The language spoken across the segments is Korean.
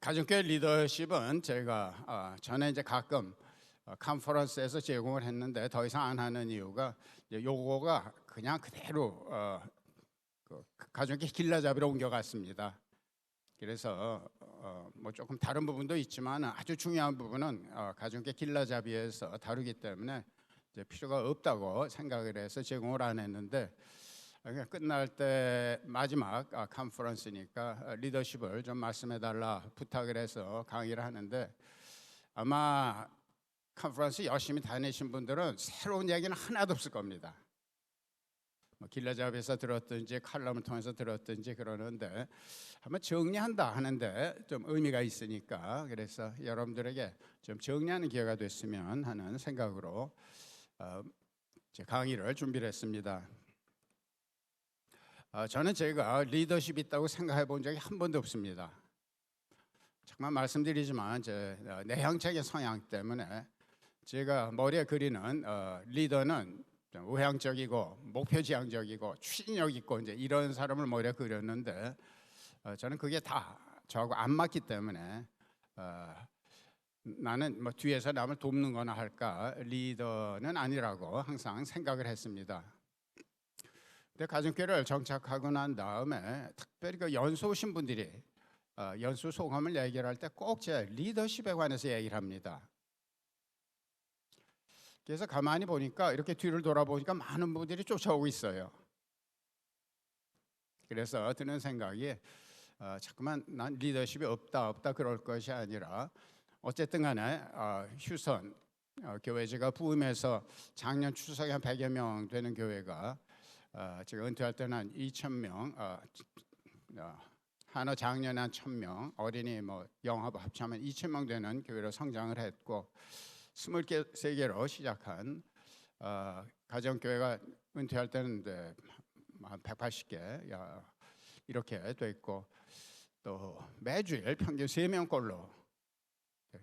가정교회 리더십은 제가 전에 이제 가끔 컨퍼런스에서 제공을 했는데 더 이상 안 하는 이유가 요거가 그냥 그대로 가정교회 길라잡이로 옮겨갔습니다. 그래서 뭐 조금 다른 부분도 있지만 아주 중요한 부분은 가정교회 길라잡이에서 다루기 때문에 이제 필요가 없다고 생각을 해서 제공을 안 했는데, 끝날 때 마지막 컨퍼런스니까 리더십을 좀 말씀해달라 부탁을 해서 강의를 하는데, 아마 컨퍼런스 열심히 다니신 분들은 새로운 얘기는 하나도 없을 겁니다. 길라잡이에서 들었든지 칼럼을 통해서 들었든지 그러는데, 한번 정리한다 하는데 좀 의미가 있으니까, 그래서 여러분들에게 좀 정리하는 기회가 됐으면 하는 생각으로 제 강의를 준비를 했습니다. 저는 제가 리더십이 있다고 생각해 본 적이 한 번도 없습니다. 정말 말씀드리지만 제 내향적인 성향 때문에 제가 머리에 그리는 리더는 좀 외향적이고 목표지향적이고 추진력 있고 이제 이런 사람을 머리에 그렸는데, 저는 그게 다 저하고 안 맞기 때문에 나는 뭐 뒤에서 남을 돕는 거나 할까 리더는 아니라고 항상 생각을 했습니다. 근데 가정교회를 정착하고 난 다음에 특별히 그 연수 오신 분들이 연수 소감을 얘기를 할 때 꼭 제 리더십에 관해서 얘기를 합니다. 그래서 가만히 보니까 이렇게 뒤를 돌아보니까 많은 분들이 쫓아오고 있어요. 그래서 드는 생각이 자꾸만 난 리더십이 없다 그럴 것이 아니라, 어쨌든 간에 휴선 교회 제가 부임해서 작년 추석에 한 100여 명 되는 교회가 제가 은퇴할 때는 한 2,000명, 한어 작년에 한 1,000명, 어린이 뭐 영합 합치면 2,000명 되는 교회로 성장을 했고, 23개로 시작한 가정교회가 은퇴할 때는 한 180개 이렇게 돼 있고, 또 매주일 평균 3명꼴로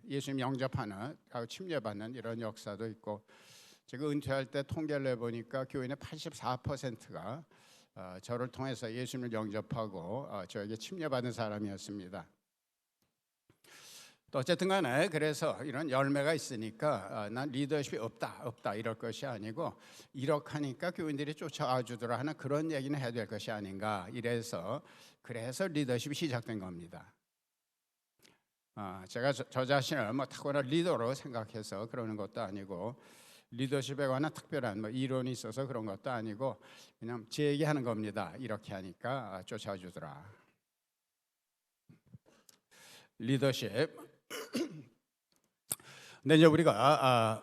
예수님 영접하는, 침례받는 이런 역사도 있고, 제가 은퇴할 때 통계를 해보니까 교인의 84%가 저를 통해서 예수님을 영접하고 저에게 침례받은 사람이었습니다. 또 어쨌든 간에 그래서 이런 열매가 있으니까 난 리더십이 없다 이럴 것이 아니고, 이렇게 하니까 교인들이 쫓아와 주더라 하는 그런 얘기는 해야 될 것이 아닌가, 그래서 리더십이 시작된 겁니다. 제가 저 자신을 뭐 타고난 리더로 생각해서 그러는 것도 아니고, 리더십에 관한 특별한 뭐 이론이 있어서 그런 것도 아니고, 그냥 제 얘기하는 겁니다. 이렇게 하니까 쫓아와 주더라. 리더십. 근데 이제 우리가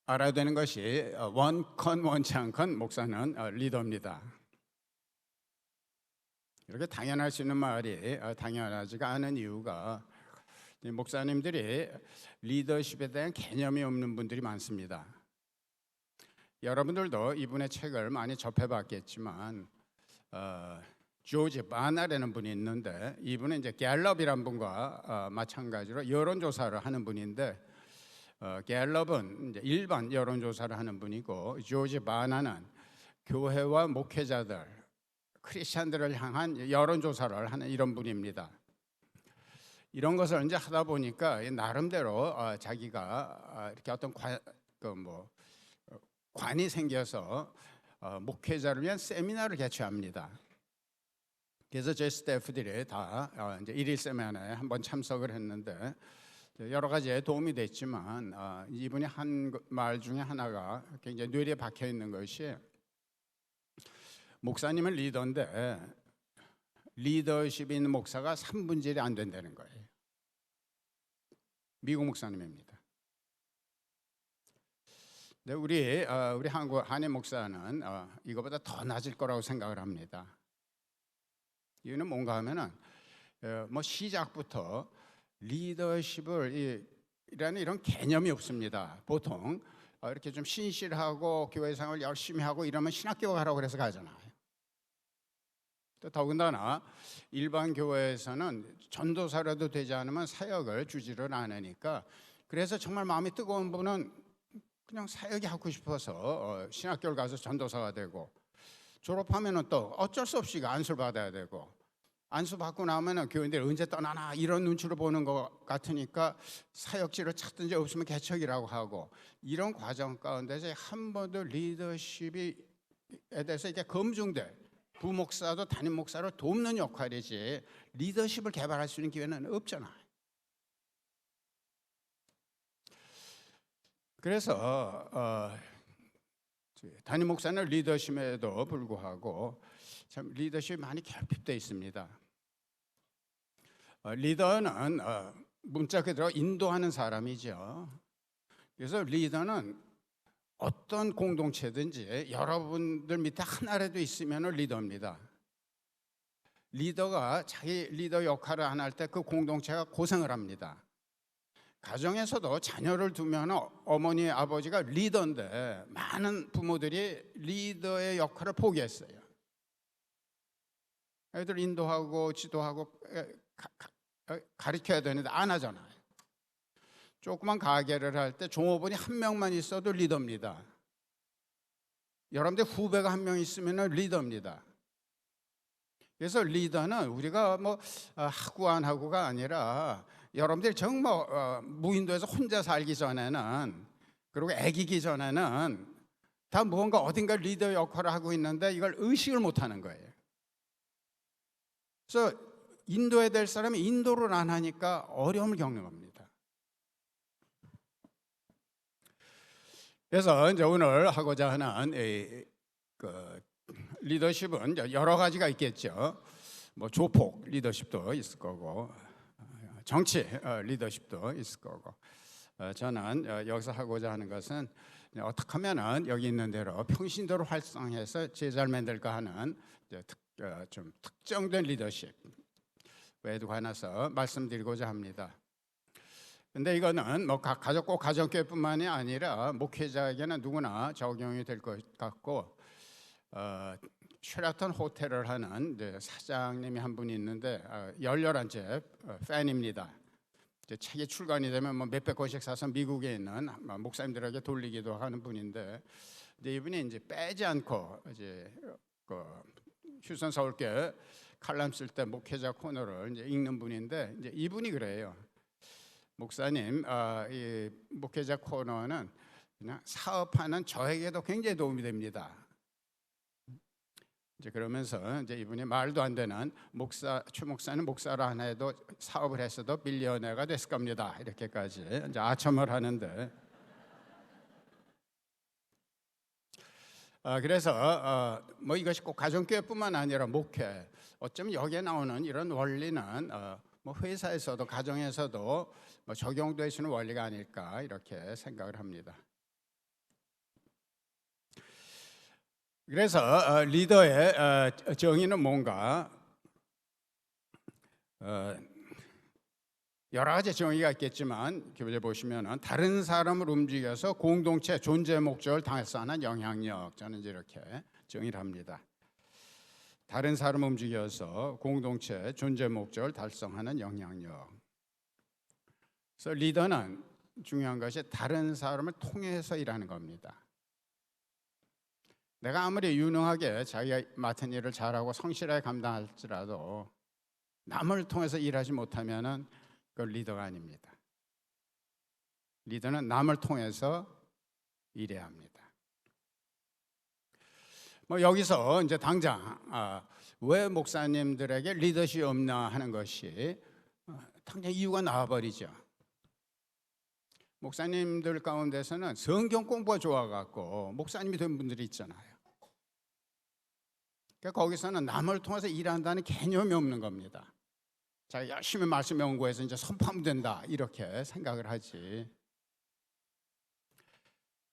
알아야 되는 것이 원치 않건 목사는 리더입니다. 이렇게 당연할 수 있는 말이 당연하지가 않은 이유가, 목사님들이 리더십에 대한 개념이 없는 분들이 많습니다. 여러분들도 이분의 책을 많이 접해봤겠지만 조지 바나라는 분이 있는데, 이분은 이제 갤럽이란 분과 마찬가지로 여론조사를 하는 분인데, 갤럽은 이제 일반 여론조사를 하는 분이고, 조지 바나는 교회와 목회자들, 크리스찬들을 향한 여론조사를 하는 이런 분입니다. 이런 것을 이제 하다 보니까 나름대로 자기가 이렇게 어떤 관이 생겨서 목회자를 위한 세미나를 개최합니다. 그래서 제 스태프들이 다 이제 1일 세미나에 한번 참석을 했는데, 여러 가지에 도움이 됐지만 이분이 한 말 중에 하나가 굉장히 뇌리에 박혀 있는 것이, 목사님은 리더인데 리더십이 있는 목사가 3분의 1이 안 된다는 거예요. 미국 목사님입니다. 근데 우리 한인 목사는 이거보다 더 낮을 거라고 생각을 합니다. 이유는 뭔가 하면은 뭐 시작부터 리더십을 이라는 이런 개념이 없습니다. 보통 이렇게 좀 신실하고 교회 생활 열심히 하고 이러면 신학교 가라고 그래서 가잖아요. 또 더군다나 일반 교회에서는 전도사라도 되지 않으면 사역을 주지를 않으니까, 그래서 정말 마음이 뜨거운 분은 그냥 사역이 하고 싶어서 신학교를 가서 전도사가 되고, 졸업하면은 또 어쩔 수 없이 안수를 받아야 되고, 안수 받고 나면은 교인들이 언제 떠나나 이런 눈치로 보는 것 같으니까 사역지를 찾든지 없으면 개척이라고 하고, 이런 과정 가운데서 한 번도 리더십에 대해서 이게 검증돼 부목사도 담임 목사를 돕는 역할이지 리더십을 개발할 수 있는 기회는 없잖아. 그래서 담임 목사는 리더십에도 불구하고 참 리더십이 많이 결핍되어 있습니다. 리더는 문자 그대로 인도하는 사람이죠. 그래서 리더는 어떤 공동체든지 여러분들 밑에 하나라도 있으면 리더입니다. 리더가 자기 리더 역할을 안 할 때 그 공동체가 고생을 합니다. 가정에서도 자녀를 두면 어머니, 아버지가 리더인데 많은 부모들이 리더의 역할을 포기했어요. 애들 인도하고 지도하고 가르쳐야 되는데 안 하잖아요. 조그만 가게를 할 때 종업원이 한 명만 있어도 리더입니다. 여러분들 후배가 한 명 있으면 리더입니다. 그래서 리더는 우리가 뭐 하고 안 하고가 아니라 여러분들이 정말 무인도에서 혼자 살기 전에는, 그리고 애기기 전에는 다 무언가 어딘가 리더 역할을 하고 있는데 이걸 의식을 못하는 거예요. 그래서 인도해야 될 사람이 인도를 안 하니까 어려움을 겪는 겁니다. 그래서 이제 오늘 하고자 하는 리더십은 여러 가지가 있겠죠. 뭐 조폭 리더십도 있을 거고, 정치 리더십도 있을 거고, 저는 여기서 하고자 하는 것은 어떻게 하면은 여기 있는 대로 평신도를 활성해서 제자를 만들까 하는 좀 특정된 리더십에 관해서 말씀드리고자 합니다. 근데 이거는 뭐 가족 꼭 가정교회뿐만이 아니라 목회자에게는 누구나 적용이 될 것 같고, 쉐라턴 호텔을 하는 사장님이 한 분이 있는데 열렬한 제 팬입니다. 책이 출간이 되면 뭐 몇백 권씩 사서 미국에 있는 목사님들에게 돌리기도 하는 분인데, 이분이 이제 빼지 않고 이제 휴선 서울교회 칼럼 쓸 때 목회자 코너를 이제 읽는 분인데, 이제 이분이 그래요. 목사님, 이 목회자 코너는 그냥 사업하는 저에게도 굉장히 도움이 됩니다. 이제 그러면서 이제 이분이 말도 안 되는 최 목사는 목사를 안 해도 사업을 했어도 빌리어너가 됐을 겁니다. 이렇게까지 이제 아첨을 하는데, 그래서 뭐 이것이 꼭 가정교회뿐만 아니라 목회, 어쩌면 여기에 나오는 이런 원리는 뭐 회사에서도 가정에서도 뭐 적용되시는 원리가 아닐까 이렇게 생각을 합니다. 그래서 리더의 정의는 뭔가, 여러 가지 정의가 있겠지만 교재 보시면 다른 사람을 움직여서 공동체 존재 목적을 달성하는 영향력, 저는 이렇게 정의를 합니다. 다른 사람을 움직여서 공동체 존재 목적을 달성하는 영향력. 그래서 리더는 중요한 것이 다른 사람을 통해서 일하는 겁니다. 내가 아무리 유능하게 자기가 맡은 일을 잘하고 성실하게 감당할지라도 남을 통해서 일하지 못하면은 그건 리더가 아닙니다. 리더는 남을 통해서 일해야 합니다. 뭐 여기서 이제 당장 왜 목사님들에게 리더십이 없나 하는 것이 당장 이유가 나와버리죠. 목사님들 가운데서는 성경 공부가 좋아갖고 목사님이 된 분들이 있잖아요. 그러니까 거기서는 남을 통해서 일한다는 개념이 없는 겁니다. 자, 열심히 말씀 연구해서 이제 선포하면 된다 이렇게 생각을 하지,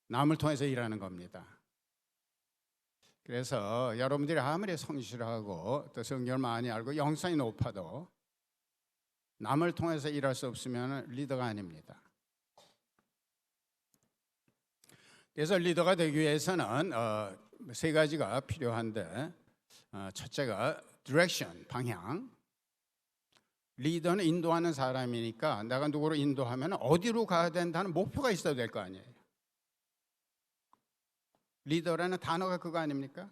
남을 통해서 일하는 겁니다. 그래서 여러분들이 아무리 성실하고 또 성경을 많이 알고 영성이 높아도 남을 통해서 일할 수 없으면 리더가 아닙니다. 그래서 리더가 되기 위해서는 세 가지가 필요한데, 첫째가 디렉션, 방향. 리더는 인도하는 사람이니까 내가 누구를 인도하면 어디로 가야 된다는 목표가 있어야 될 거 아니에요. 리더라는 단어가 그거 아닙니까?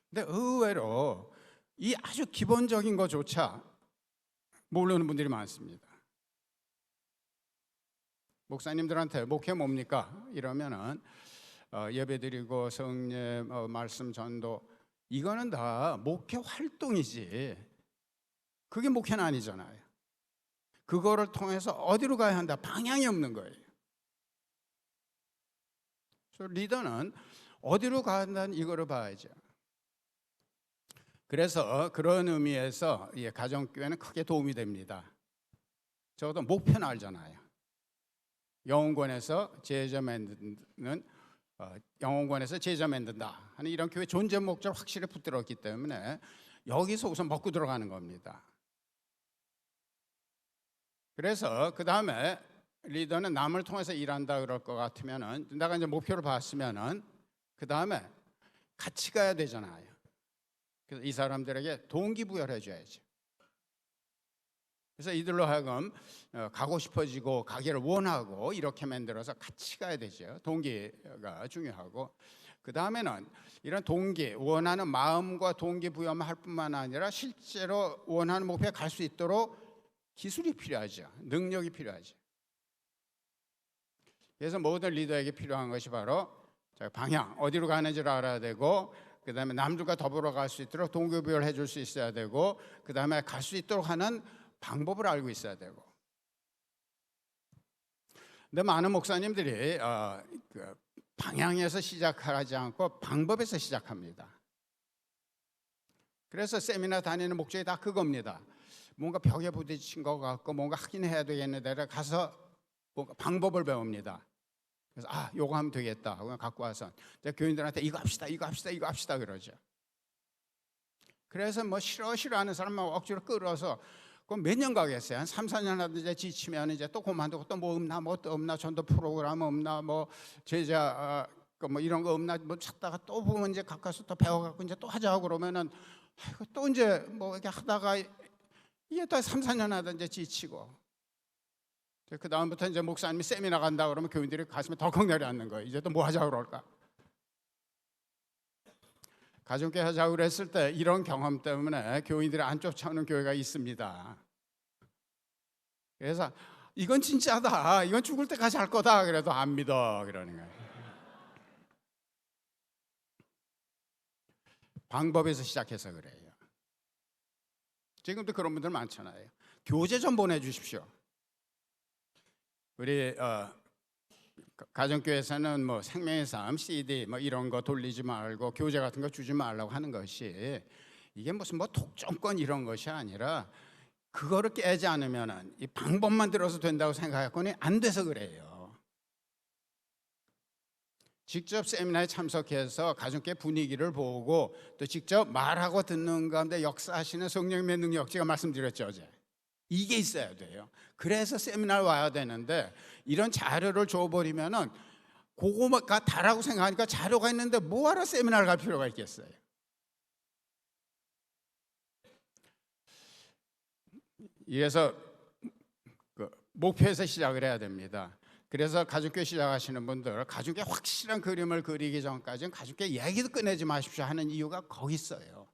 근데 의외로 이 아주 기본적인 것조차 모르는 분들이 많습니다. 목사님들한테 목회 뭡니까? 이러면은 예배드리고 성례, 말씀 전도, 이거는 다 목회 활동이지 그게 목회는 아니잖아요. 그거를 통해서 어디로 가야 한다, 방향이 없는 거예요. 그래서 리더는 어디로 가야 한다는 이거를 봐야죠. 그래서 그런 의미에서 가정교회는 크게 도움이 됩니다. 적어도 목표는 알잖아요. 영혼권에서 제자 만드는, 영혼권에서 제자 만든다 하는 이런 교회 존재 목적을 확실히 붙들었기 때문에 여기서 우선 먹고 들어가는 겁니다. 그래서 그 다음에 리더는 남을 통해서 일한다 그럴 것 같으면은, 내가 이제 목표를 봤으면은 그 다음에 같이 가야 되잖아요. 그래서 이 사람들에게 동기부여를 해줘야죠. 그래서 이들로 하여금 가고 싶어지고 가기를 원하고 이렇게 만들어서 같이 가야 되죠. 동기가 중요하고, 그 다음에는 이런 동기, 원하는 마음과 동기부여만 할 뿐만 아니라 실제로 원하는 목표에 갈 수 있도록 기술이 필요하죠. 능력이 필요하죠. 그래서 모든 리더에게 필요한 것이 바로 방향, 어디로 가는지를 알아야 되고, 그 다음에 남들과 더불어 갈 수 있도록 동기부여를 해줄 수 있어야 되고, 그 다음에 갈 수 있도록 하는 방법을 알고 있어야 되고. 근데 많은 목사님들이 방향에서 시작하지 않고 방법에서 시작합니다. 그래서 세미나 다니는 목적이 다 그겁니다. 뭔가 벽에 부딪힌 것 같고 뭔가 하긴 해야 되겠는데 가서 뭔가 방법을 배웁니다. 그래서 요거 하면 되겠다 하고 갖고 와서 교인들한테 이거 합시다, 이거 합시다, 이거 합시다 그러죠. 그래서 뭐 싫어하는 사람만 억지로 끌어서 몇 년 가겠어요. 한 3, 4년 하든지 지치면 이제 또 그만두고, 또 뭐 없나, 뭐 또 없나, 전도 프로그램 없나, 뭐 제자 뭐 이런 거 없나, 뭐 찾다가 또 보면 이제 가까이서 또 배워갖고 이제 또 하자고 그러면은 또 이제 뭐 이렇게 하다가 이게 또 3, 4년 하든지 지치고, 그 다음부터 이제 목사님이 세미나 간다 그러면 교인들이 가슴에 덜컥 내려앉는 거예요. 이제 또 뭐 하자고 그럴까? 가정교회 하자고 그랬을 때 이런 경험 때문에 교인들이 안 쫓아오는 교회가 있습니다. 그래서 이건 진짜다, 이건 죽을 때까지 할 거다 그래도 안 믿어 그러는 거예요. 방법에서 시작해서 그래요. 지금도 그런 분들 많잖아요. 교재 좀 보내주십시오. 우리 가정교회에서는 뭐 생명의 삶 CD 뭐 이런 거 돌리지 말고 교재 같은 거 주지 말라고 하는 것이, 이게 무슨 뭐 독점권 이런 것이 아니라 그거를 깨지 않으면은 이 방법만 들어서 된다고 생각했더니 안 돼서 그래요. 직접 세미나에 참석해서 가정교회 분위기를 보고 또 직접 말하고 듣는 가운데 역사하시는 성령님의 능력, 제가 말씀드렸죠 어제. 이게 있어야 돼요. 그래서 세미나를 와야 되는데 이런 자료를 줘버리면은 그거가 다라고 생각하니까 자료가 있는데 뭐하러 세미나를 갈 필요가 있겠어요. 이래서 목표에서 시작을 해야 됩니다. 그래서 가족교회 시작하시는 분들, 가족의 확실한 그림을 그리기 전까지는 가족교회 얘기도 꺼내지 마십시오 하는 이유가 거기 있어요.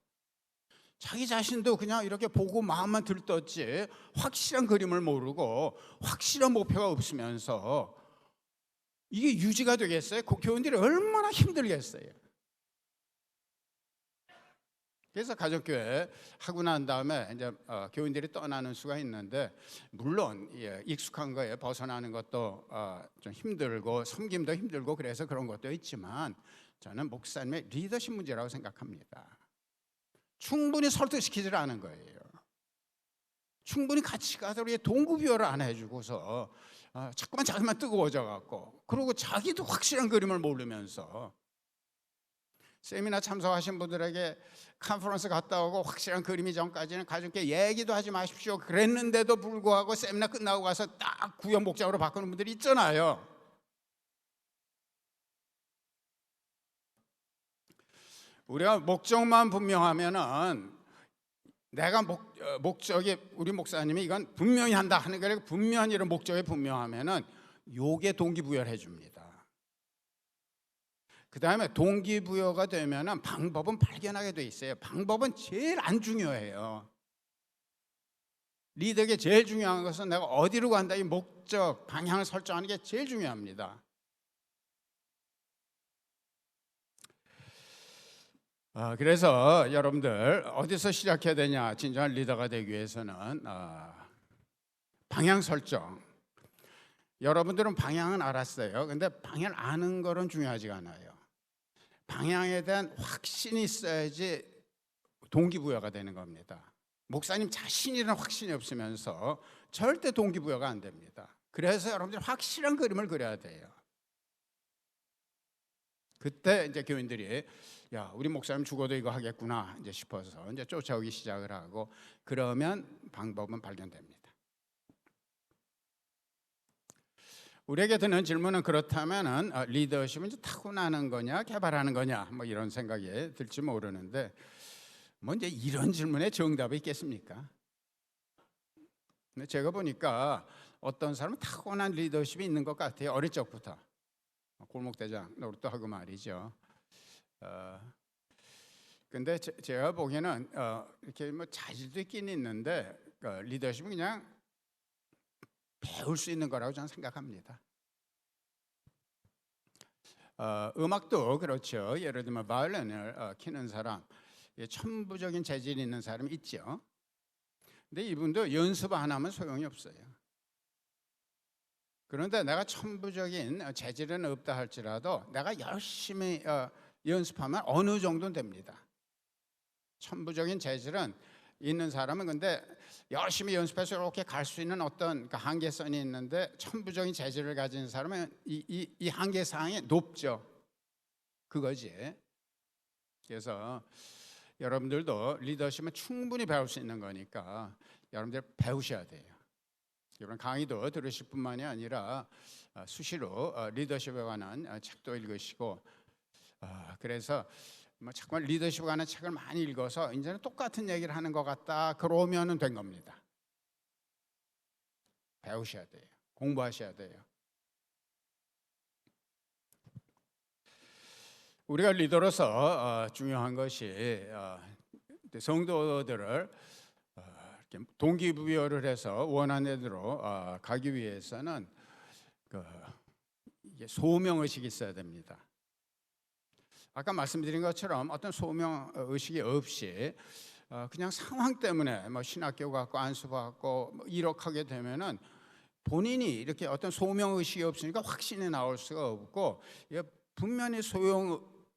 자기 자신도 그냥 이렇게 보고 마음만 들떴지 확실한 그림을 모르고 확실한 목표가 없으면서 이게 유지가 되겠어요? 교인들이 얼마나 힘들겠어요. 그래서 가족교회 하고 난 다음에 이제 교인들이 떠나는 수가 있는데, 물론 익숙한 거에 벗어나는 것도 좀 힘들고 섬김도 힘들고 그래서 그런 것도 있지만, 저는 목사님의 리더십 문제라고 생각합니다. 충분히 설득시키질 않은 거예요. 충분히 같이 가도록 동기부여를 안 해주고서 자꾸만 자기만 뜨거워져 갖고, 그리고 자기도 확실한 그림을 모르면서 세미나 참석하신 분들에게 컨퍼런스 갔다 오고 확실한 그림이 전까지는 가족께 얘기도 하지 마십시오 그랬는데도 불구하고 세미나 끝나고 가서 딱 구역 목적으로 바꾸는 분들이 있잖아요. 우리가 목적만 분명하면은, 내가 목적이, 우리 목사님이 이건 분명히 한다 하는 게 아니라 분명히 이런 목적이 분명하면은 요게 동기부여를 해줍니다. 그 다음에 동기부여가 되면은 방법은 발견하게 돼 있어요. 방법은 제일 안 중요해요. 리더에게 제일 중요한 것은 내가 어디로 간다, 이 목적, 방향을 설정하는 게 제일 중요합니다. 그래서 여러분들 어디서 시작해야 되냐? 진정한 리더가 되기 위해서는 방향 설정. 여러분들은 방향은 알았어요. 근데 방향을 아는 거는 중요하지가 않아요. 방향에 대한 확신이 있어야지 동기부여가 되는 겁니다. 목사님 자신이라는 확신이 없으면서 절대 동기부여가 안 됩니다. 그래서 여러분들 확실한 그림을 그려야 돼요. 그때 이제 교인들이 야, 우리 목사님 죽어도 이거 하겠구나 이제 싶어서 이제 쫓아오기 시작을 하고, 그러면 방법은 발견됩니다. 우리에게 드는 질문은, 그렇다면은 리더십은 이제 타고나는 거냐 개발하는 거냐 뭐 이런 생각이 들지 모르는데, 뭐 이제 이런 질문에 정답이 있겠습니까? 근데 제가 보니까 어떤 사람은 타고난 리더십이 있는 것 같아요. 어릴 적부터 골목대장 노릇도 하고 말이죠. 근데 제가 보기에는 이렇게 뭐 자질도 있긴 있는데 리더십은 그냥 배울 수 있는 거라고 저는 생각합니다. 음악도 그렇죠. 예를 들면 바이올린을 키는 사람, 천부적인 재질이 있는 사람이 있죠. 근데 이분도 연습 안 하면 소용이 없어요. 그런데 내가 천부적인 재질은 없다 할지라도 내가 열심히 연습하면 어느 정도는 됩니다. 천부적인 재질은 있는 사람은 근데 열심히 연습해서 이렇게 갈 수 있는 어떤 한계선이 있는데, 천부적인 재질을 가진 사람은 이 한계사항이 높죠. 그거지. 그래서 여러분들도 리더십은 충분히 배울 수 있는 거니까 여러분들 배우셔야 돼요. 이런 강의도 들으실 뿐만이 아니라 수시로 리더십에 관한 책도 읽으시고, 그래서 뭐 정말 리더십에 관한 책을 많이 읽어서 이제는 똑같은 얘기를 하는 것 같다 그러면은 된 겁니다. 배우셔야 돼요. 공부하셔야 돼요. 우리가 리더로서 중요한 것이 성도들을 동기부여를 해서 원하는 대로 가기 위해서는 소명의식이 있어야 됩니다. 아까 말씀드린 것처럼 어떤 소명의식이 없이 그냥 상황 때문에 뭐 신학교 갔고 안수 받고 뭐 이렇게 되면은 본인이 이렇게 어떤 소명의식이 없으니까 확신이 나올 수가 없고, 분명히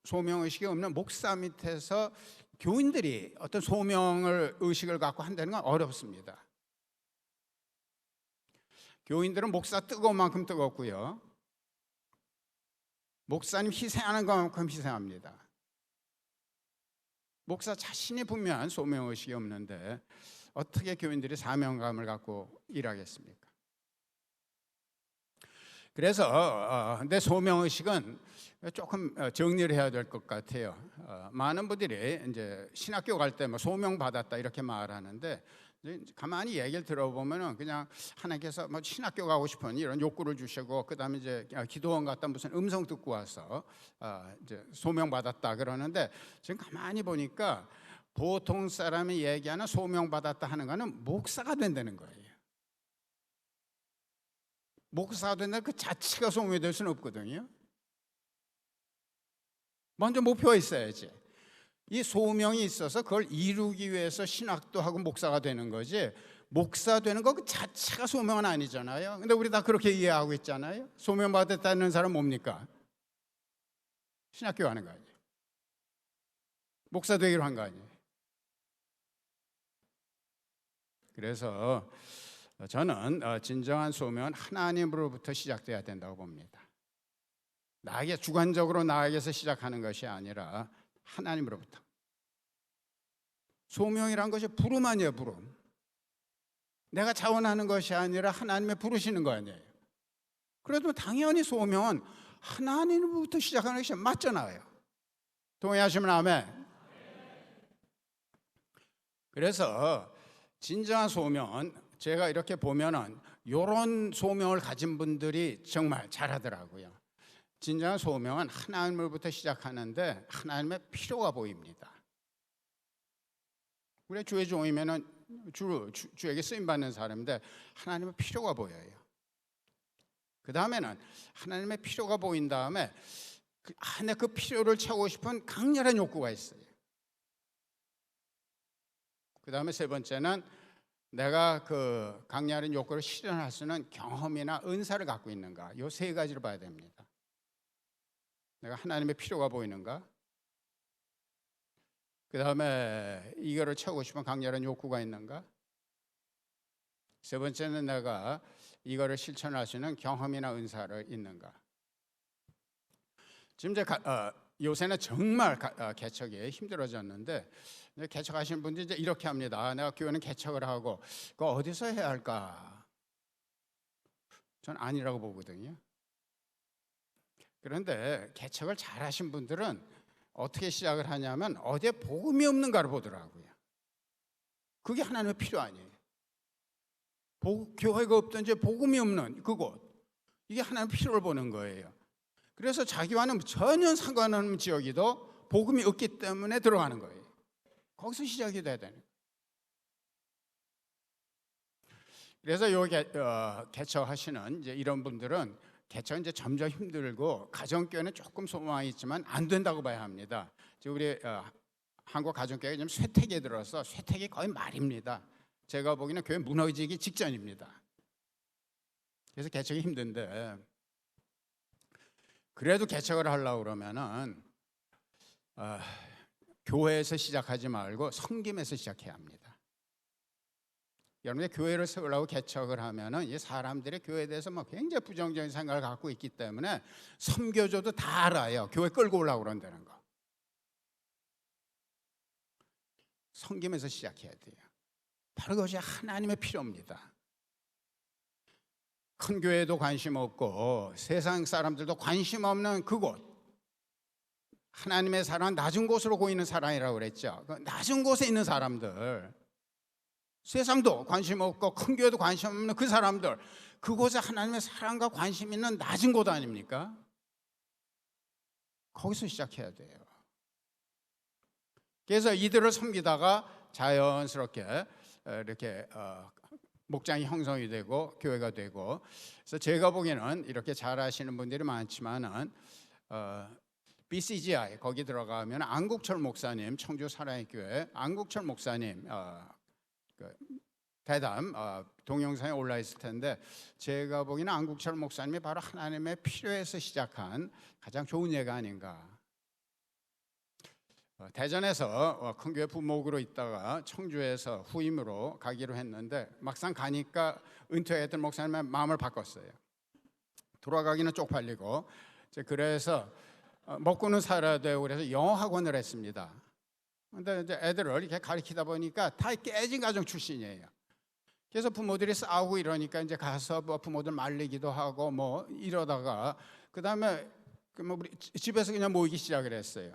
소명의식이 없는 목사 밑에서 교인들이 어떤 소명의식을 갖고 한다는 건 어렵습니다. 교인들은 목사 뜨거운 만큼 뜨겁고요, 목사님 희생하는 것만큼 희생합니다. 목사 자신이 분명한 소명의식이 없는데 어떻게 교인들이 사명감을 갖고 일하겠습니까? 그래서 내 소명의식은 조금 정리를 해야 될 것 같아요. 많은 분들이 이제 신학교 갈 때 뭐 소명 받았다 이렇게 말하는데, 가만히 얘기를 들어보면은 그냥 하나님께서 뭐 신학교 가고 싶은 이런 욕구를 주시고, 그다음에 이제 기도원 갔다 무슨 음성 듣고 와서 이제 소명 받았다 그러는데, 지금 가만히 보니까 보통 사람이 얘기하는 소명 받았다 하는 거는 목사가 된다는 거예요. 목사가 된다는 그 자체가 소명이 될 수는 없거든요. 먼저 목표가 있어야지. 이 소명이 있어서 그걸 이루기 위해서 신학도 하고 목사가 되는 거지, 목사 되는 거 그 자체가 소명은 아니잖아요. 근데 우리 다 그렇게 이해하고 있잖아요. 소명 받았다는 사람 뭡니까? 신학교 가는 거 아니에요. 목사 되기로 한 거 아니에요. 그래서 저는 진정한 소명은 하나님으로부터 시작돼야 된다고 봅니다. 나에게 주관적으로 나에게서 시작하는 것이 아니라 하나님으로부터. 소명이란 것이 부름 아니에요. 부름. 내가 자원하는 것이 아니라 하나님의 부르시는 거 아니에요. 그래도 당연히 소명은 하나님으로부터 시작하는 것이 맞잖아요. 동의하시면 아멘. 그래서 진정한 소명은 제가 이렇게 보면은 이런 소명을 가진 분들이 정말 잘하더라고요. 진정한 소명은 하나님으로부터 시작하는데 하나님의 필요가 보입니다. 우리 주의 종이면은 주에게 쓰임 받는 사람인데 하나님의 필요가 보여요. 그 다음에는 하나님의 필요가 보인 다음에 그 안에 그 필요를 채우고 싶은 강렬한 욕구가 있어요. 그 다음에 세 번째는 내가 그 강렬한 욕구를 실현할 수 있는 경험이나 은사를 갖고 있는가. 이 세 가지를 봐야 됩니다. 내가 하나님의 필요가 보이는가. 그 다음에 이거를 채우고 싶은 강렬한 욕구가 있는가. 세 번째는 내가 이거를 실천할 수 있는 경험이나 은사를 있는가. 지금 이제 요새는 정말 개척이 힘들어졌는데 개척하시는 분들이 이제 이렇게 합니다. 내가 교회는 개척을 하고 그거 어디서 해야 할까? 전 아니라고 보거든요. 그런데 개척을 잘하신 분들은 어떻게 시작을 하냐면 어디에 복음이 없는가를 보더라고요. 그게 하나님의 필요 아니에요. 교회가 없든지 복음이 없는 그곳, 이게 하나님의 필요를 보는 거예요. 그래서 자기와는 전혀 상관없는 지역이도 복음이 없기 때문에 들어가는 거예요. 거기서 시작이 돼야 되는 거예요. 그래서 요 개척하시는 이제 이런 분들은 개척은 이제 점점 힘들고 가정교회는 조금 소망이 있지만 안 된다고 봐야 합니다. 지금 우리 한국 가정교회가 지금 쇠퇴기에 들어서 쇠퇴기 거의 말입니다. 제가 보기에는 교회 무너지기 직전입니다. 그래서 개척이 힘든데 그래도 개척을 하려고 그러면은 교회에서 시작하지 말고 섬김에서 시작해야 합니다. 여러분의 교회를 세우려고 개척을 하면은 이 사람들이 교회에 대해서 뭐 굉장히 부정적인 생각을 갖고 있기 때문에 섬겨줘도 다 알아요. 교회 끌고 오려고 그런다는 거. 섬김에서 시작해야 돼요. 바로 그것이 하나님의 필요입니다. 큰 교회도 관심 없고 세상 사람들도 관심 없는 그곳, 하나님의 사랑은 낮은 곳으로 보이는 사람이라고 그랬죠. 그 낮은 곳에 있는 사람들, 세상도 관심 없고 큰 교회도 관심 없는 그 사람들, 그곳에 하나님의 사랑과 관심 있는 낮은 곳 아닙니까? 거기서 시작해야 돼요. 그래서 이들을 섬기다가 자연스럽게 이렇게 목장이 형성이 되고 교회가 되고, 그래서 제가 보기에는 이렇게 잘하시는 분들이 많지만은 BCGI 거기 들어가면 안국철 목사님, 청주 사랑의 교회 안국철 목사님 대담 동영상에 올라 있을 텐데, 제가 보기에는 안국철 목사님이 바로 하나님의 필요에서 시작한 가장 좋은 예가 아닌가. 대전에서 큰 교회 부목으로 있다가 청주에서 후임으로 가기로 했는데 막상 가니까 은퇴했던 목사님의 마음을 바꿨어요. 돌아가기는 쪽팔리고, 그래서 먹고는 살아야 되고 그래서 영어 학원을 했습니다. 근데 이제 애들을 이렇게 가르치다 보니까 다 깨진 가정 출신이에요. 그래서 부모들이 싸우고 이러니까 이제 가서 뭐 부모들 말리기도 하고 뭐 이러다가 그다음에 뭐 우리 집에서 그냥 모이기 시작을 했어요.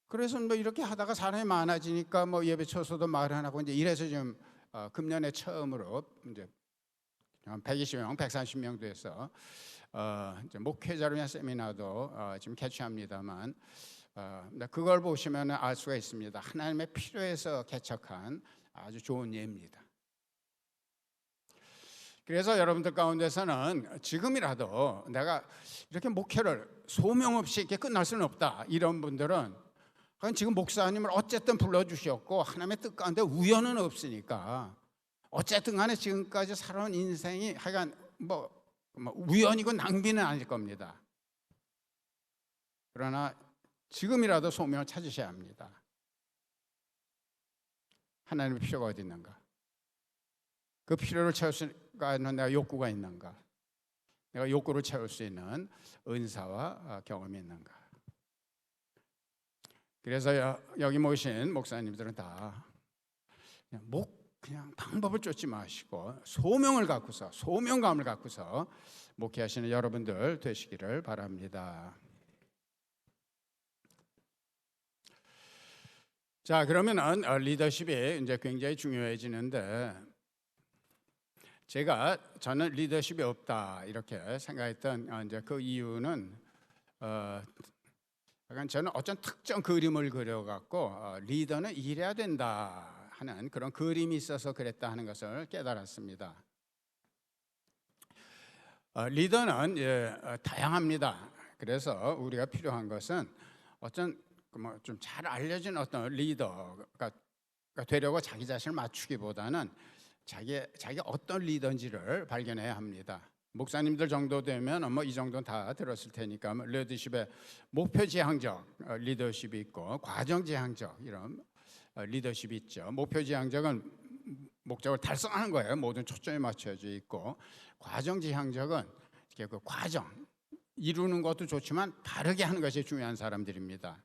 그래서 뭐 이렇게 하다가 사람이 많아지니까 뭐 예배 처소도 마련하고 이제 이래서 지금 금년에 처음으로 이제 한 120명, 130명 돼서 이제 목회자를 위한 세미나도 지금 개최합니다만, 그걸 보시면 알 수가 있습니다. 하나님의 필요에서 개척한 아주 좋은 예입니다. 그래서 여러분들 가운데서는 지금이라도 내가 이렇게 목회를 소명 없이 이렇게 끝날 수는 없다, 이런 분들은 지금 목사님을 어쨌든 불러주셨고 하나님의 뜻 가운데 우연은 없으니까 어쨌든 간에 지금까지 살아온 인생이 하여간 뭐 우연이고 낭비는 아닐 겁니다. 그러나 지금이라도 소명을 찾으셔야 합니다. 하나님의 필요가 어디 있는가? 그 필요를 채울 수 있는 내가 욕구가 있는가? 내가 욕구를 채울 수 있는 은사와 경험이 있는가? 그래서 여기 모신 목사님들은 다 그냥 방법을 쫓지 마시고 소명을 갖고서, 소명감을 갖고서 목회하시는 여러분들 되시기를 바랍니다. 자, 그러면은 리더십이 이제 굉장히 중요해지는데, 저는 리더십이 없다 이렇게 생각했던 이제 그 이유는 약간 저는 어떤 특정 그림을 그려갖고 리더는 이래야 된다 하는 그런 그림이 있어서 그랬다 하는 것을 깨달았습니다. 리더는 다양합니다. 그래서 우리가 필요한 것은 어떤 좀 잘 알려진 어떤 리더가 되려고 자기 자신을 맞추기보다는 자기 어떤 리더인지를 발견해야 합니다. 목사님들 정도 되면 이 정도는 다 들었을 테니까 리더십에 목표지향적 리더십이 있고 과정지향적 이런 리더십이 있죠. 목표지향적은 목적을 달성하는 거예요. 모든 초점이 맞춰져 있고, 과정지향적은 그 과정 이루는 것도 좋지만 바르게 하는 것이 중요한 사람들입니다.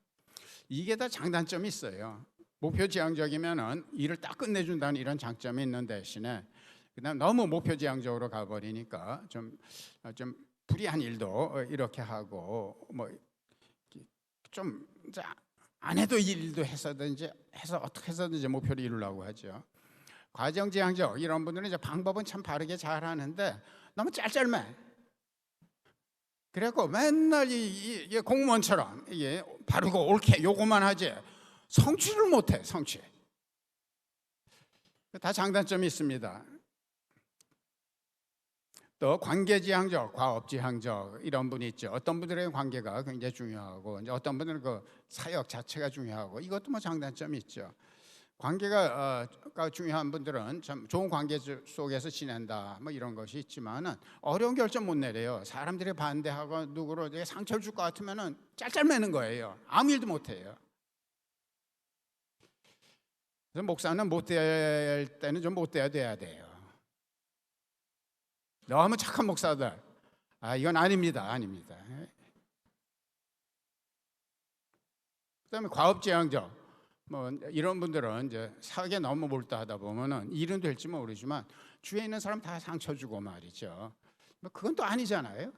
이게 다 장단점이 있어요. 목표지향적이면은 일을 딱 끝내준다는 이런 장점이 있는 대신에 그다음 너무 목표지향적으로 가버리니까 좀 불이한 일도 이렇게 하고 좀 안 해도 일도 해서 어떻게 해서든지 목표를 이루려고 하죠. 과정지향적 이런 분들은 이제 방법은 참 바르게 잘 하는데 너무 짤짤매. 그래갖고 맨날 이 공무원처럼 이게 바르고 옳게 요거만 하지 성취를 못해. 성취 다 장단점이 있습니다. 또 관계지향적, 과업지향적 이런 분이 있죠. 어떤 분들의 관계가 굉장히 중요하고 이제 어떤 분들은 그 사역 자체가 중요하고 이것도 장단점이 있죠. 관계가 중요한 분들은 참 좋은 관계 속에서 지낸다 이런 것이 있지만은 어려운 결정 못 내려요. 사람들이 반대하고 누구로 상처를 줄 것 같으면은 짤짤매는 거예요. 아무 일도 못 해요. 그래서 목사는 못 될 때는 좀 못 돼야 돼요. 너무 착한 목사들, 이건 아닙니다. 그다음에 과업지향적 이런 분들은 이제 사역에 너무 몰두하다 보면은 일은 될지 모르지만 주위에 있는 사람 다 상처 주고 말이죠. 그건 또 아니잖아요.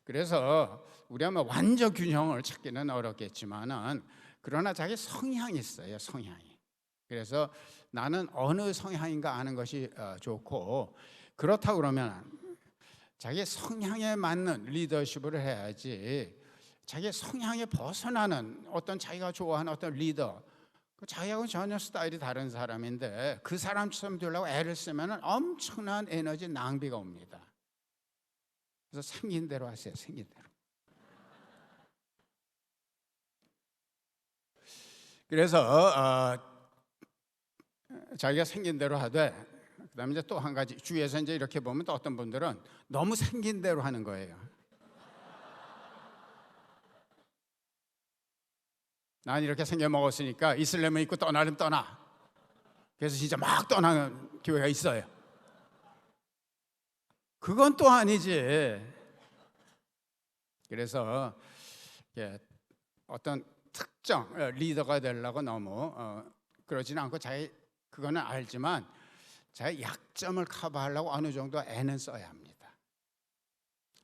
그래서 우리가 완전 균형을 찾기는 어렵겠지만은 그러나 자기 성향이 있어요. 성향이. 그래서 나는 어느 성향인가 아는 것이 좋고, 그렇다고 그러면 자기 성향에 맞는 리더십을 해야지 자기 성향에 벗어나는 어떤 자기가 좋아하는 어떤 리더, 자기하고는 전혀 스타일이 다른 사람인데 그 사람처럼 되려고 애를 쓰면 엄청난 에너지 낭비가 옵니다. 그래서 생긴 대로 하세요. 생긴 대로. 그래서 자기가 생긴 대로 하되, 그다음에 이제 또 한 가지 주위에서 이제 이렇게 보면 또 어떤 분들은 너무 생긴 대로 하는 거예요. 난 이렇게 생겨 먹었으니까 이슬람을 입고 떠나면 떠나. 그래서 진짜 막 떠나는 교회가 있어요. 그건 또 아니지. 그래서 어떤 특정 리더가 되려고 너무 그러지는 않고 그거는 알지만 자기 약점을 커버하려고 어느 정도 애는 써야 합니다.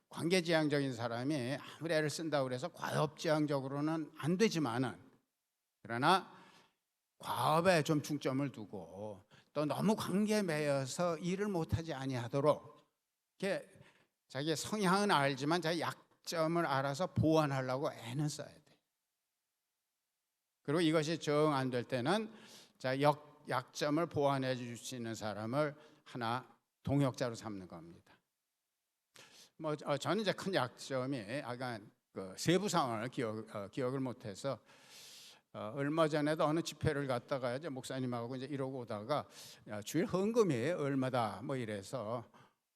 관계지향적인 사람이 아무리 애를 쓴다고 해서 과업지향적으로는 안 되지만은, 그러나 과업에 좀 중점을 두고 또 너무 관계에 매여서 일을 못하지 아니하도록 이렇게 자기의 성향은 알지만 자기 약점을 알아서 보완하려고 애는 써야 돼요. 그리고 이것이 정 안 될 때는 약점을 보완해 줄 수 있는 사람을 하나 동역자로 삼는 겁니다. 저는 이제 큰 약점이 약간 그 세부 상황을 기억을 못해서 얼마 전에도 어느 집회를 갔다가 이제 목사님하고 이제 이러고 오다가 주일 헌금이 얼마다 이래서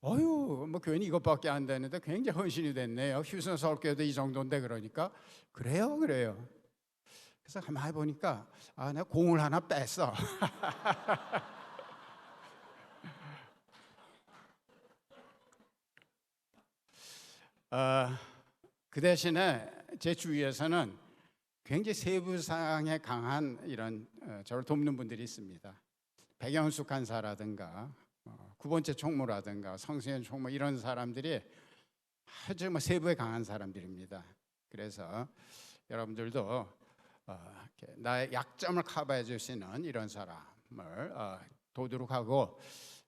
교인이 이것밖에 안 되는데 굉장히 헌신이 됐네요. 휴전 서울교회도 이 정도인데 그러니까 그래요. 그래서 가만히 보니까 내가 공을 하나 뺐어. 그 대신에 제 주위에서는 굉장히 세부사항에 강한 이런 저를 돕는 분들이 있습니다. 백영숙 간사라든가 구번째 총무라든가 성수현 총무 이런 사람들이 아주 세부에 강한 사람들입니다. 그래서 여러분들도 나의 약점을 커버해 줄 수 있는 이런 사람을 도도록 하고,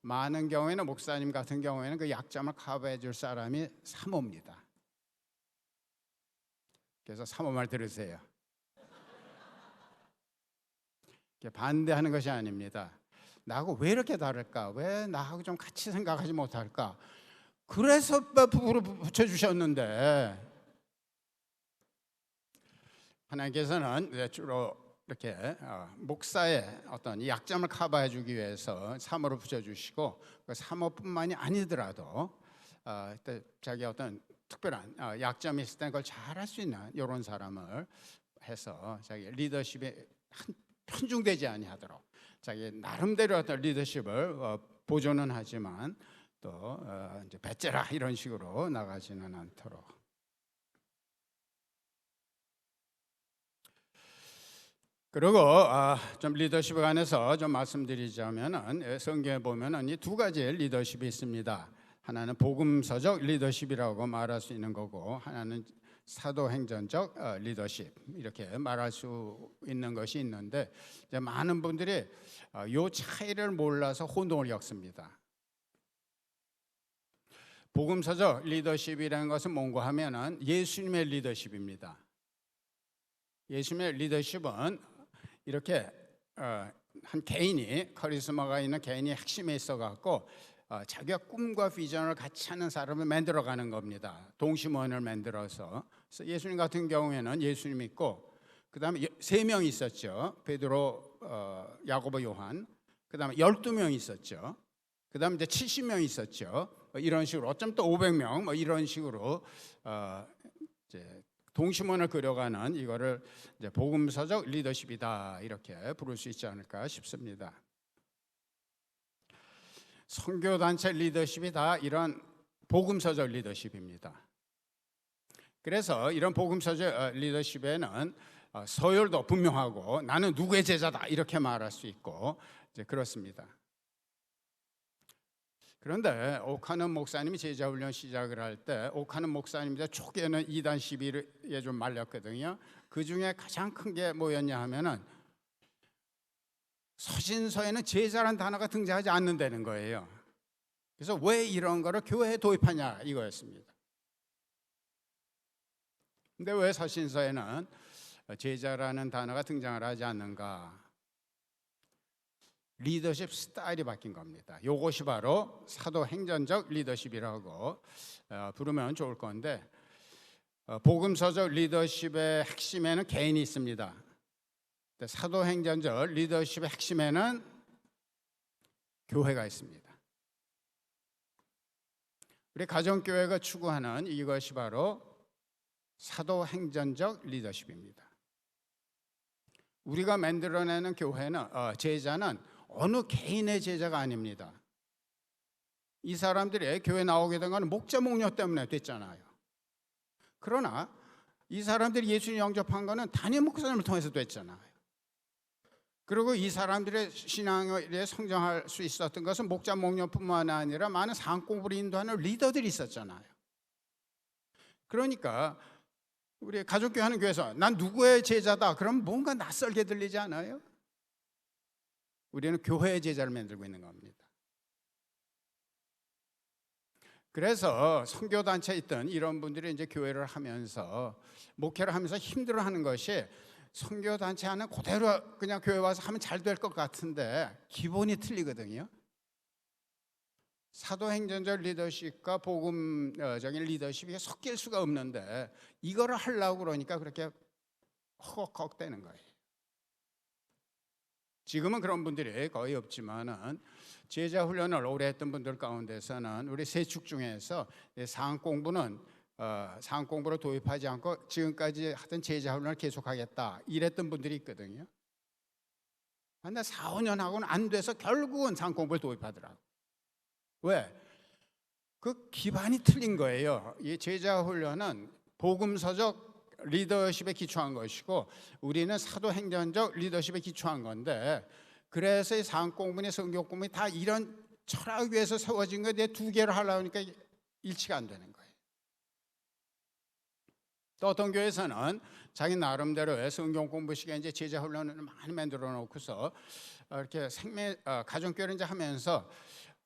많은 경우에는 목사님 같은 경우에는 그 약점을 커버해 줄 사람이 사모입니다. 그래서 사모 말 들으세요. 반대하는 것이 아닙니다. 나하고 왜 이렇게 다를까? 왜 나하고 좀 같이 생각하지 못할까? 그래서 부부로 붙여주셨는데, 하나님께서는 주로 이렇게 목사의 어떤 약점을 커버해 주기 위해서 사모를 붙여주시고, 그 사모뿐만이 아니더라도 자기 어떤 특별한 약점이 있을 때 그걸 잘할 수 있는 이런 사람을 해서 자기 리더십에 편중되지 아니하도록 자기 나름대로 어떤 리더십을 보존은 하지만 또 이제 배째라 이런 식으로 나가지는 않도록. 그리고 좀 리더십에 관해서 좀 말씀드리자면은, 성경에 보면은 이 두 가지의 리더십이 있습니다. 하나는 복음서적 리더십이라고 말할 수 있는 거고, 하나는 사도행전적 리더십, 이렇게 말할 수 있는 것이 있는데, 이제 많은 분들이 이 차이를 몰라서 혼동을 겪습니다. 복음서적 리더십이라는 것은 뭔가 하면은 예수님의 리더십입니다. 예수님의 리더십은 이렇게 한 개인이, 카리스마가 있는 개인이 핵심에 있어 갖고 자기가 꿈과 비전을 같이 하는 사람을 만들어가는 겁니다. 동심원을 만들어서. 그래서 예수님 같은 경우에는 예수님 있고, 그 다음에 3명 있었죠. 베드로, 야고보, 요한. 그 다음에 12명 있었죠. 그 다음에 이제 70명 있었죠. 이런 식으로, 어쩌면 또 500명, 뭐 이런 식으로 이제 동심원을 그려가는, 이거를 이제 복음서적 리더십이다, 이렇게 부를 수 있지 않을까 싶습니다. 선교단체 리더십이 다 이런 복음서적 리더십입니다. 그래서 이런 복음서적 리더십에는 서열도 분명하고, 나는 누구의 제자다 이렇게 말할 수 있고, 이제 그렇습니다. 그런데 오카는 목사님이 제자훈련 시작을 할 때, 오카는 목사님들 초기에는 2단 시비에 좀 말렸거든요. 그 중에 가장 큰 게 뭐였냐 하면은, 서신서에는 제자란 단어가 등장하지 않는다는 거예요. 그래서 왜 이런 거를 교회에 도입하냐 이거였습니다. 근데 왜 서신서에는 제자라는 단어가 등장을 하지 않는가? 리더십 스타일이 바뀐 겁니다. 이것이 바로 사도행전적 리더십이라고 부르면 좋을 건데, 복음서적 리더십의 핵심에는 개인이 있습니다. 사도행전적 리더십의 핵심에는 교회가 있습니다. 우리 가정교회가 추구하는 이것이 바로 사도행전적 리더십입니다. 우리가 만들어내는 교회는, 제자는 어느 개인의 제자가 아닙니다. 이 사람들이 교회 나오게 된 건 목자 목녀 때문에 됐잖아요. 그러나 이 사람들이 예수님 영접한 거는 담임 목사님을 통해서 됐잖아요. 그리고 이 사람들의 신앙에 성장할 수 있었던 것은 목자 목녀뿐만 아니라 많은 상공부를 인도하는 리더들이 있었잖아요. 그러니까 우리 가족교회 하는 교회에서 난 누구의 제자다 그럼 뭔가 낯설게 들리지 않아요? 우리는 교회의 제자를 만들고 있는 겁니다. 그래서 선교단체에 있던 이런 분들이 이제 교회를 하면서, 목회를 하면서 힘들어하는 것이, 선교단체 하는 그대로 그냥 교회 와서 하면 잘 될 것 같은데 기본이 틀리거든요. 사도행전적 리더십과 복음적인 리더십이 섞일 수가 없는데, 이거를 하려고 그러니까 그렇게 헉헉헉 되는 거예요. 지금은 그런 분들이 거의 없지만은, 제자 훈련을 오래 했던 분들 가운데서는 우리 세 축 중에서 상공부는 상공부를 도입하지 않고 지금까지 하던 제자 훈련을 계속하겠다 이랬던 분들이 있거든요. 근데 4, 5년 하고는 안 돼서 결국은 상공부를 도입하더라고. 왜? 그 기반이 틀린 거예요. 이 제자 훈련은 복음서적 리더십에 기초한 것이고, 우리는 사도행전적 리더십에 기초한 건데, 그래서 이 상공분이 성교공분이 다 이런 철학 위에서 세워진 거에 두 개를 하려고 하니까 일치가 안 되는 거예요. 또 어떤 교회에서는 자기 나름대로의 성경 공부 시간 이제 제자 훈련을 많이 만들어 놓고서 이렇게 가정교회를 이제 하면서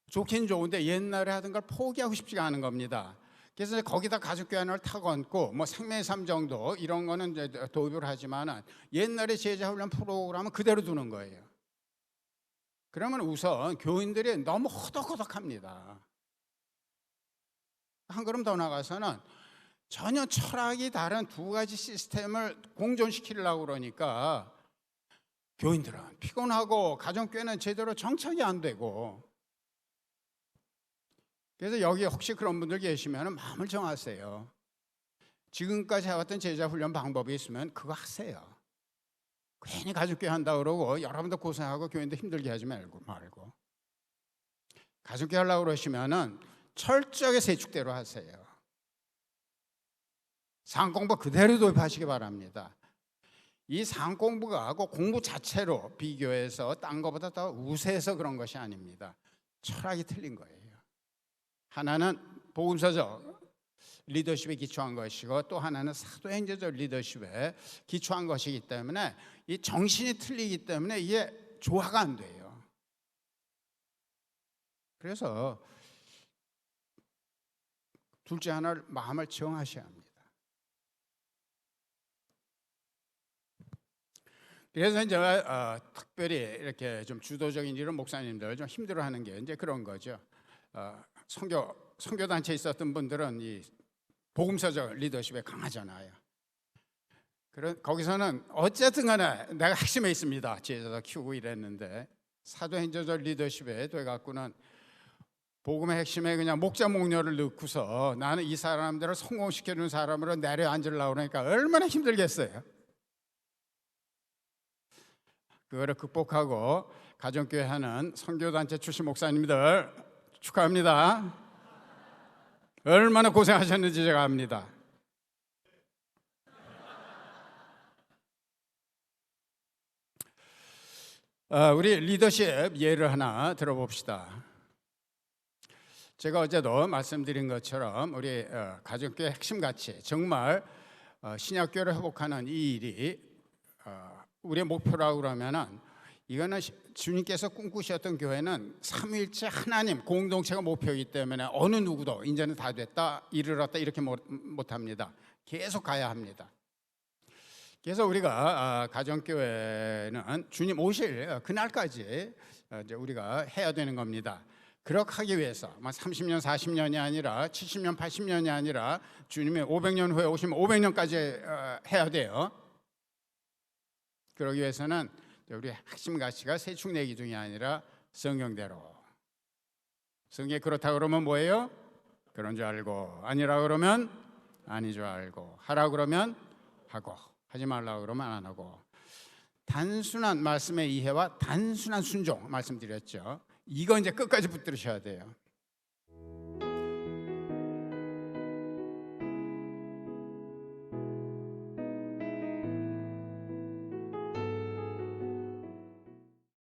좋긴 좋은데 옛날에 하던 걸 포기하고 싶지가 않은 겁니다. 그래서 이제 거기다 가족교회 하나를 타고 얹고 뭐 생명의 삶 정도 이런 거는 이제 도입을 하지만은 옛날에 제자 훈련 프로그램은 그대로 두는 거예요. 그러면 우선 교인들이 너무 허덕허덕합니다. 한 걸음 더 나가서는 전혀 철학이 다른 두 가지 시스템을 공존시키려고 그러니까 교인들은 피곤하고 가정교회는 제대로 정착이 안 되고, 그래서 여기 혹시 그런 분들 계시면 마음을 정하세요. 지금까지 해왔던 제자훈련 방법이 있으면 그거 하세요. 괜히 가족교회 한다 그러고 여러분도 고생하고 교인도 힘들게 하지 말고 가족교회 하려고 그러시면은 철저하게 세축대로 하세요. 상공부 그대로 도입하시기 바랍니다. 이 상공부가 공부 자체로 비교해서 딴 것보다 더 우세해서 그런 것이 아닙니다. 철학이 틀린 거예요. 하나는 복음서적 리더십에 기초한 것이고 또 하나는 사도행전적 리더십에 기초한 것이기 때문에 이 정신이 틀리기 때문에 이게 조화가 안 돼요. 그래서 둘째 하나를 마음을 정하셔야 합니다. 그래서 제가 특별히 이렇게 좀 주도적인 이런 목사님들 좀 힘들어하는 게 이제 그런 거죠. 선교 단체에 있었던 분들은 이 복음서적 리더십에 강하잖아요. 거기서는 어쨌든 간에 내가 핵심에 있습니다. 제자도 키우고 이랬는데 사도행전적 리더십에 돼갖고는 복음의 핵심에 그냥 목자 목녀를 넣고서 나는 이 사람들을 성공시켜주는 사람으로 내려앉으려고 그러니까 얼마나 힘들겠어요. 그거를 극복하고 가정교회 하는 선교단체 출신 목사님들 축하합니다. 얼마나 고생하셨는지 제가 압니다. 우리 리더십 예를 하나 들어봅시다. 제가 어제도 말씀드린 것처럼 우리 가정교회 핵심 가치, 정말 신약교회를 회복하는 이 일이 우리의 목표라고 그러면은 이거는 주님께서 꿈꾸셨던 교회는 삼위일체 하나님 공동체가 목표이기 때문에 어느 누구도 이제는 다 됐다 이르렀다 이렇게 못합니다. 계속 가야 합니다. 그래서 우리가 가정교회는 주님 오실 그날까지 이제 우리가 해야 되는 겁니다. 그렇게 하기 위해서 30년 40년이 아니라 70년 80년이 아니라 주님이 500년 후에 오시면 500년까지 해야 돼요. 그러기 위해서는 우리 핵심 가치가 세축내기 중이 아니라 성경대로. 성경에 그렇다 그러면 뭐예요? 그런 줄 알고, 아니라 그러면 아닌 줄 알고, 하라 그러면 하고, 하지 말라 그러면 안 하고. 단순한 말씀의 이해와 단순한 순종 말씀드렸죠. 이거 이제 끝까지 붙들으셔야 돼요.